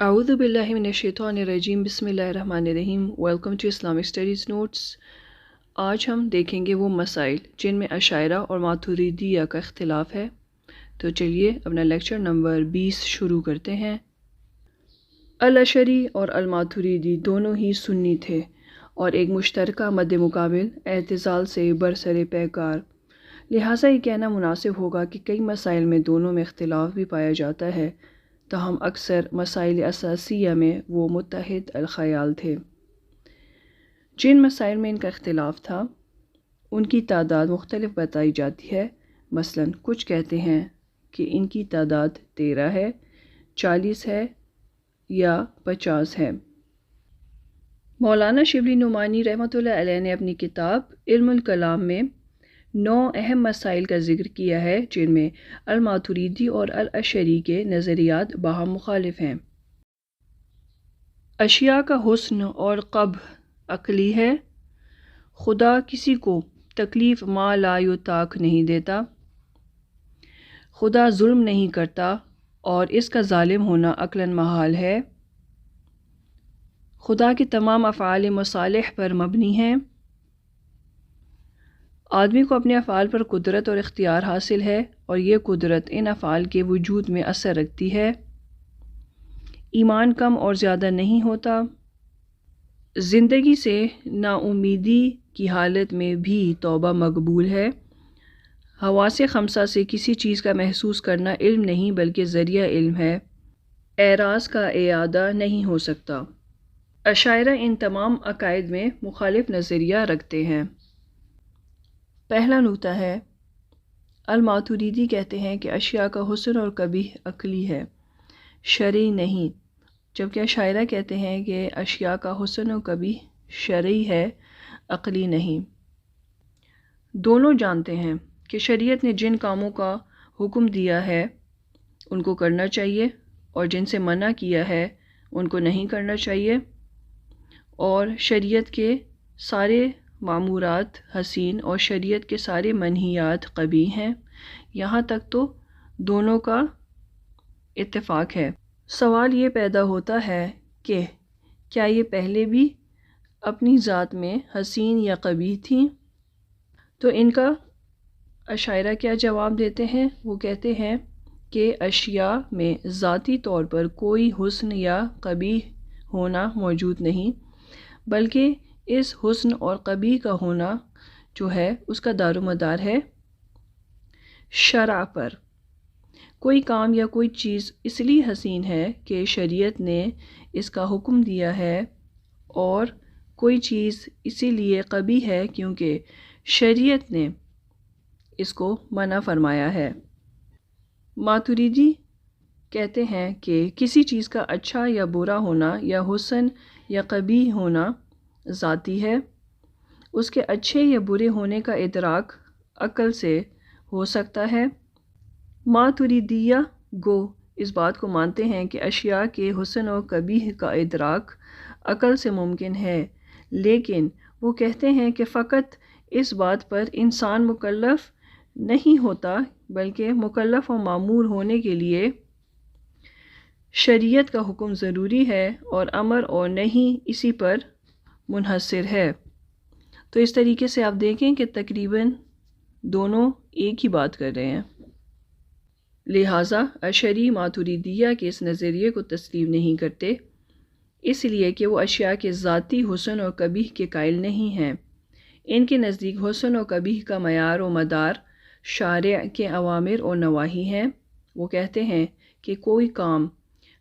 اعوذ باللہ من الشیطان الرجیم بسم اللہ الرحمن الرحیم۔ Welcome to Islamic studies notes. آج ہم دیکھیں گے وہ مسائل جن میں اشاعرہ اور ماتریدیہ کا اختلاف ہے۔ تو چلیے اپنا لیکچر نمبر 20 شروع کرتے ہیں۔ الاشعری اور الماتریدی دونوں ہی سنی تھے اور ایک مشترکہ مد مقابل اعتزال سے برسر پیکار، لہٰذا یہ کہنا مناسب ہوگا کہ کئی مسائل میں دونوں میں اختلاف بھی پایا جاتا ہے، تاہم اکثر مسائل اساسیہ میں وہ متحد الخیال تھے۔ جن مسائل میں ان کا اختلاف تھا ان کی تعداد مختلف بتائی جاتی ہے۔ مثلا کچھ کہتے ہیں کہ ان کی تعداد 13 ہے، 40 ہے یا 50 ہے۔ مولانا شبلی نعمانی رحمۃ اللہ علیہ نے اپنی کتاب علم الکلام میں 9 اہم مسائل کا ذکر کیا ہے جن میں الماتریدی اور الاشعری کے نظریات باہم مخالف ہیں۔ اشیاء کا حسن اور قبح عقلی ہے۔ خدا کسی کو تکلیف ما لا یطاق نہیں دیتا۔ خدا ظلم نہیں کرتا اور اس کا ظالم عقلاً محال ہے۔ خدا کے تمام افعال مصالح پر مبنی ہیں۔ آدمی کو اپنے افعال پر قدرت اور اختیار حاصل ہے اور یہ قدرت ان افعال کے وجود میں اثر رکھتی ہے۔ ایمان کم اور زیادہ نہیں ہوتا۔ زندگی سے نا امیدی کی حالت میں بھی توبہ مقبول ہے۔ حواس خمسہ سے کسی چیز کا محسوس کرنا علم نہیں بلکہ ذریعہ علم ہے۔ اعراض کا اعادہ نہیں ہو سکتا۔ اشاعرہ ان تمام عقائد میں مخالف نظریہ رکھتے ہیں۔ پہلا نکتہ ہے، الماتریدی کہتے ہیں کہ اشیاء کا حسن اور قبیح عقلی ہے، شرعی نہیں، جبکہ اشاعرہ کہتے ہیں کہ اشیاء کا حسن اور قبیح شرعی ہے، عقلی نہیں۔ دونوں جانتے ہیں کہ شریعت نے جن کاموں کا حکم دیا ہے ان کو کرنا چاہیے اور جن سے منع کیا ہے ان کو نہیں کرنا چاہیے، اور شریعت کے سارے معمورات حسین اور شریعت کے سارے منہیات قبیح ہیں۔ یہاں تک تو دونوں کا اتفاق ہے۔ سوال یہ پیدا ہوتا ہے کہ کیا یہ پہلے بھی اپنی ذات میں حسین یا قبیح تھیں؟ تو ان کا اشاعرہ کیا جواب دیتے ہیں؟ وہ کہتے ہیں کہ اشیاء میں ذاتی طور پر کوئی حسن یا قبیح ہونا موجود نہیں، بلکہ اس حسن اور قبیح کا ہونا جو ہے اس کا دار و مدار ہے شرع پر۔ کوئی کام یا کوئی چیز اس لیے حسین ہے کہ شریعت نے اس کا حکم دیا ہے، اور کوئی چیز اسی لیے قبیح ہے کیونکہ شریعت نے اس کو منع فرمایا ہے۔ ماتریدی کہتے ہیں کہ کسی چیز کا اچھا یا برا ہونا یا حسن یا قبیح ہونا ذاتی ہے۔ اس کے اچھے یا برے ہونے کا ادراک عقل سے ہو سکتا ہے۔ ماتریدیہ گو اس بات کو مانتے ہیں کہ اشیاء کے حسن اور قبیح کا ادراک عقل سے ممکن ہے، لیکن وہ کہتے ہیں کہ فقط اس بات پر انسان مکلف نہیں ہوتا بلکہ مکلف و مامور ہونے کے لیے شریعت کا حکم ضروری ہے اور امر اور نہیں اسی پر منحصر ہے۔ تو اس طریقے سے آپ دیکھیں کہ تقریباً دونوں ایک ہی بات کر رہے ہیں۔ لہٰذا اشعری ماتریدیہ کے اس نظریے کو تسلیم نہیں کرتے، اس لیے کہ وہ اشیاء کے ذاتی حسن اور قبیح کے قائل نہیں ہیں۔ ان کے نزدیک حسن اور قبیح کا معیار و مدار شارع کے اوامر اور نواہی ہیں۔ وہ کہتے ہیں کہ کوئی کام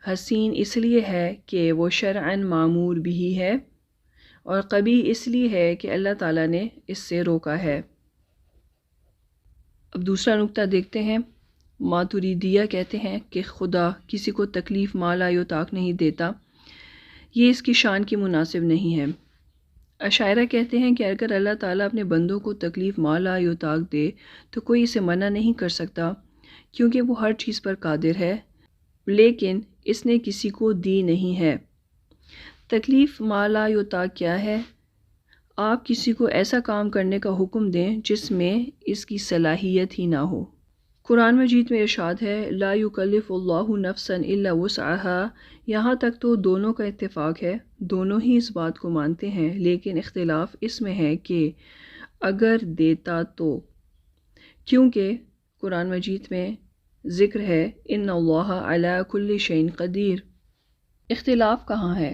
حسین اس لیے ہے کہ وہ شرعاً مامور بھی ہے، اور قبیح اس لیے ہے کہ اللہ تعالیٰ نے اس سے روکا ہے۔ اب دوسرا نکتہ دیکھتے ہیں۔ ماتریدیہ کہتے ہیں کہ خدا کسی کو تکلیف ما لا یطاق نہیں دیتا، یہ اس کی شان کی مناسب نہیں ہے۔ اشاعرہ کہتے ہیں کہ اگر اللہ تعالیٰ اپنے بندوں کو تکلیف ما لا یطاق دے تو کوئی اسے منع نہیں کر سکتا، کیونکہ وہ ہر چیز پر قادر ہے، لیکن اس نے کسی کو دی نہیں ہے۔ تکلیف ما لا یطاق کیا ہے؟ آپ کسی کو ایسا کام کرنے کا حکم دیں جس میں اس کی صلاحیت ہی نہ ہو۔ قرآن مجید میں ارشاد ہے لا یکلف اللہ نفسا الا وسعها، یہاں تک تو دونوں کا اتفاق ہے، دونوں ہی اس بات کو مانتے ہیں، لیکن اختلاف اس میں ہے کہ اگر دیتا تو، کیونکہ قرآن مجید میں ذکر ہے ان اللہ علی کل شیء قدیر۔ اختلاف کہاں ہے؟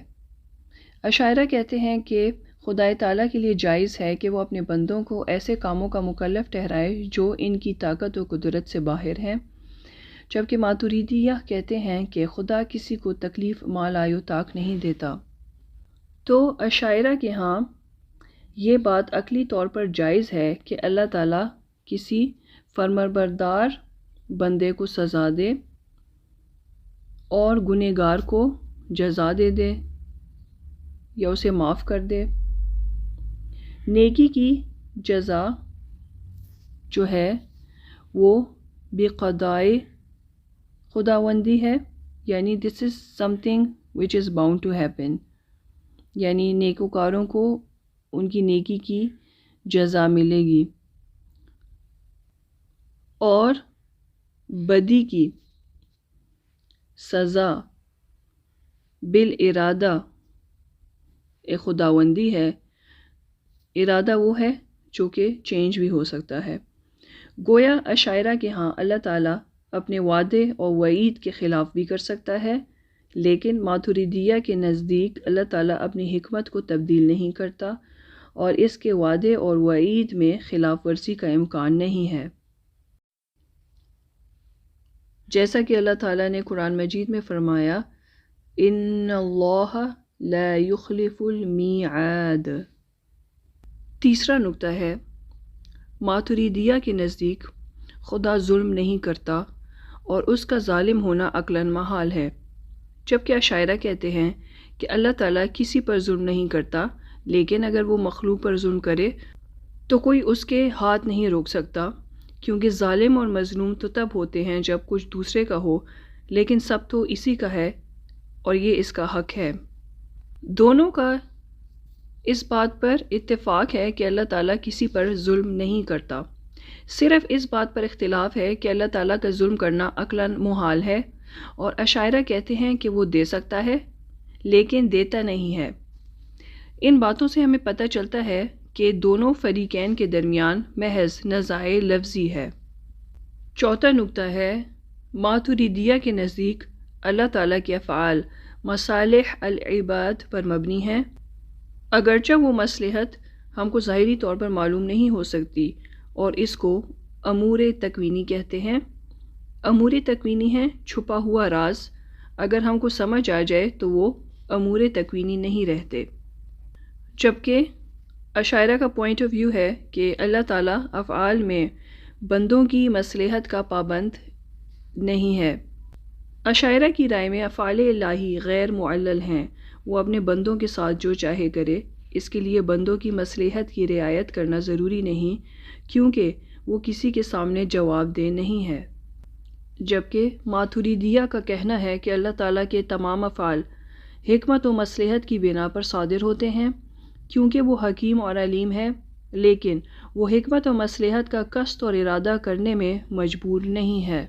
اشاعرہ کہتے ہیں کہ خدا تعالیٰ کے لیے جائز ہے کہ وہ اپنے بندوں کو ایسے کاموں کا مکلف ٹھہرائے جو ان کی طاقت و قدرت سے باہر ہیں، جبکہ ماتریدیہ کہتے ہیں کہ خدا کسی کو تکلیف ما لا یطاق نہیں دیتا۔ تو اشاعرہ کے ہاں یہ بات عقلی طور پر جائز ہے کہ اللہ تعالیٰ کسی فرمانبردار بندے کو سزا دے اور گنہگار کو جزا دے دے یا اسے معاف کر دے۔ نیکی کی جزا جو ہے وہ بقضائے خداوندی ہے، یعنی this is something which is bound to happen, یعنی نیکوکاروں کو ان کی نیکی کی جزا ملے گی، اور بدی کی سزا بالارادہ خداوندی ہے۔ ارادہ وہ ہے جو کہ چینج بھی ہو سکتا ہے۔ گویا اشاعرہ کے ہاں اللہ تعالیٰ اپنے وعدے اور وعید کے خلاف بھی کر سکتا ہے، لیکن ماتریدیہ کے نزدیک اللہ تعالیٰ اپنی حکمت کو تبدیل نہیں کرتا اور اس کے وعدے اور وعید میں خلاف ورزی کا امکان نہیں ہے۔ جیسا کہ اللہ تعالیٰ نے قرآن مجید میں فرمایا ان اللہ لا یخلف المیعاد۔ تیسرا نکتہ ہے ماتریدیہ کے نزدیک خدا ظلم نہیں کرتا اور اس کا ظالم ہونا عقلاً محال ہے، جبکہ اشاعرہ کہتے ہیں کہ اللہ تعالیٰ کسی پر ظلم نہیں کرتا، لیکن اگر وہ مخلوق پر ظلم کرے تو کوئی اس کے ہاتھ نہیں روک سکتا، کیونکہ ظالم اور مظلوم تو تب ہوتے ہیں جب کچھ دوسرے کا ہو، لیکن سب تو اسی کا ہے اور یہ اس کا حق ہے۔ دونوں کا اس بات پر اتفاق ہے کہ اللہ تعالیٰ کسی پر ظلم نہیں کرتا، صرف اس بات پر اختلاف ہے کہ اللہ تعالیٰ کا ظلم کرنا عقلاً محال ہے، اور اشاعرہ کہتے ہیں کہ وہ دے سکتا ہے لیکن دیتا نہیں ہے۔ ان باتوں سے ہمیں پتہ چلتا ہے کہ دونوں فریقین کے درمیان محض نزاع لفظی ہے۔ چوتھا نکتہ ہے ماتریدیہ کے نزدیک اللہ تعالیٰ کے افعال مصالح العباد پر مبنی ہیں، اگرچہ وہ مصلحت ہم کو ظاہری طور پر معلوم نہیں ہو سکتی، اور اس کو امور تکوینی کہتے ہیں۔ امور تکوینی ہے چھپا ہوا راز، اگر ہم کو سمجھ آ جائے تو وہ امور تکوینی نہیں رہتے، جبکہ اشاعرہ کا پوائنٹ آف ویو ہے کہ اللہ تعالیٰ افعال میں بندوں کی مصلحت کا پابند نہیں ہے۔ اشاعرہ کی رائے میں افعال الہی غیر معلل ہیں، وہ اپنے بندوں کے ساتھ جو چاہے کرے، اس کے لیے بندوں کی مصلحت کی رعایت کرنا ضروری نہیں، کیونکہ وہ کسی کے سامنے جواب دہ نہیں ہے۔ جبکہ ماتریدیہ کا کہنا ہے کہ اللہ تعالیٰ کے تمام افعال حکمت و مصلحت کی بنا پر صادر ہوتے ہیں، کیونکہ وہ حکیم اور علیم ہے، لیکن وہ حکمت و مصلحت کا قصد اور ارادہ کرنے میں مجبور نہیں ہے۔